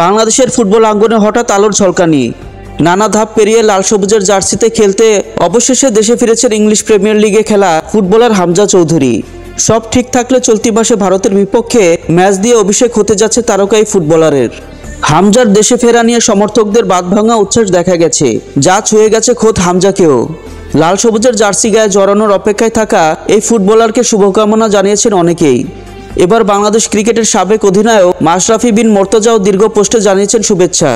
বাংলাদেশের ফুটবল আঙ্গনে হঠাৎ আলোর ঝলকানি। নানা ধাপ পেরিয়ে লাল সবুজের জার্সিতে খেলতে অবশেষে দেশে ফিরেছেন ইংলিশ প্রিমিয়ার লিগে খেলা ফুটবলার হামজা চৌধুরী। সব ঠিক থাকলে চলতি মাসে ভারতের বিপক্ষে ম্যাচ দিয়ে অভিষেক হতে যাচ্ছে তারকা এই ফুটবলারের। হামজার দেশে ফেরা নিয়ে সমর্থকদের বাঁধভাঙা উচ্ছ্বাস দেখা গেছে, যা ছুঁয়ে গেছে খোদ হামজাকেও। লাল সবুজের জার্সি গায়ে জড়ানোর অপেক্ষায় থাকা এই ফুটবলারকে শুভকামনা জানিয়েছেন অনেকেই। এবার বাংলাদেশ ক্রিকেটের সাবেক অধিনায়ক মাশরাফি বিন মোর্তজাও দীর্ঘ পোস্টে জানিয়েছেন শুভেচ্ছা।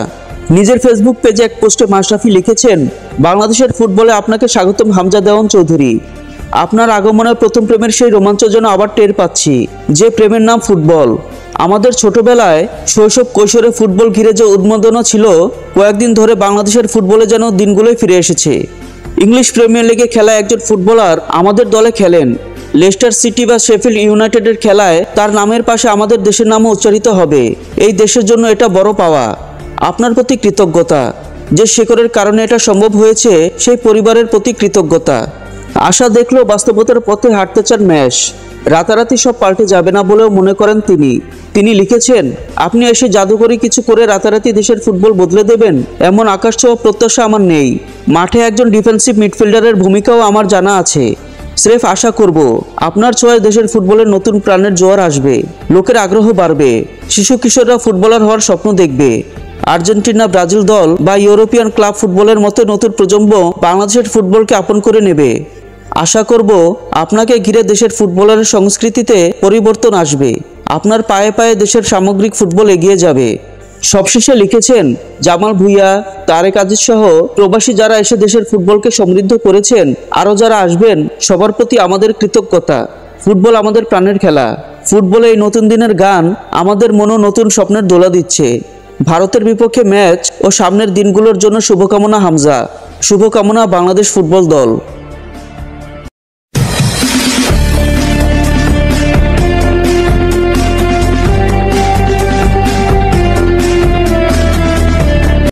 নিজের ফেসবুক পেজে এক পোস্টে মাশরাফি লিখেছেন, বাংলাদেশের ফুটবলে আপনাকে স্বাগতম হামজা দেওয়ান চৌধুরী। আপনার আগমনের প্রথম প্রেমের সেই রোমাঞ্চ যেন আবার টের পাচ্ছি, যে প্রেমের নাম ফুটবল। আমাদের ছোটবেলায় শৈশব কৈশোরে ফুটবল ঘিরে যে উন্মাদনা ছিল, কয়েকদিন ধরে বাংলাদেশের ফুটবলে যেন দিনগুলোই ফিরে এসেছে। ইংলিশ প্রিমিয়ার লিগে খেলা একজন ফুটবলার আমাদের দলে খেলেন। লেস্টার সিটি বা শেফিল্ড ইউনাইটেডের খেলায় তার নামের পাশে আমাদের দেশের নামও উচ্চারিত হবে। এই দেশের জন্য এটা বড় পাওয়া। আপনার প্রতি কৃতজ্ঞতা। যে শিকড়ের কারণে এটা সম্ভব হয়েছে, সেই পরিবারের প্রতি কৃতজ্ঞতা। আশা দেখলেও বাস্তবতার পথে হাঁটতে চান ম্যাশ। রাতারাতি সব পাল্টে যাবে না বলেও মনে করেন তিনি লিখেছেন, আপনি এসে জাদুকরি কিছু করে রাতারাতি দেশের ফুটবল বদলে দেবেন এমন আকাশ ছোঁয়া প্রত্যাশা আমার নেই। মাঠে একজন ডিফেন্সিভ মিডফিল্ডারের ভূমিকাও আমার জানা আছে। স্রেফ আশা করব আপনার ছোঁয়ায় দেশের ফুটবলের নতুন প্রাণের জোয়ার আসবে, লোকের আগ্রহ বাড়বে, শিশু কিশোররা ফুটবলার হওয়ার স্বপ্ন দেখবে। আর্জেন্টিনা, ব্রাজিল দল বা ইউরোপিয়ান ক্লাব ফুটবলের মতো নতুন প্রজন্ম বাংলাদেশের ফুটবলকে আপন করে নেবে। আশা করব আপনাকে ঘিরে দেশের ফুটবলের সংস্কৃতিতে পরিবর্তন আসবে। আপনার পায়ে পায়ে দেশের সামগ্রিক ফুটবল এগিয়ে যাবে। সবশেষে লিখেছেন, জামাল ভুঁইয়া, তারেক আজিজ সহ প্রবাসী যারা এসে দেশের ফুটবলকে সমৃদ্ধ করেছেন, আরও যারা আসবেন, সবার প্রতি আমাদের কৃতজ্ঞতা। ফুটবল আমাদের প্রাণের খেলা। ফুটবলে এই নতুন দিনের গান আমাদের মনও নতুন স্বপ্নের দোলা দিচ্ছে। ভারতের বিপক্ষে ম্যাচ ও সামনের দিনগুলোর জন্য শুভকামনা হামজা। শুভকামনা বাংলাদেশ ফুটবল দল।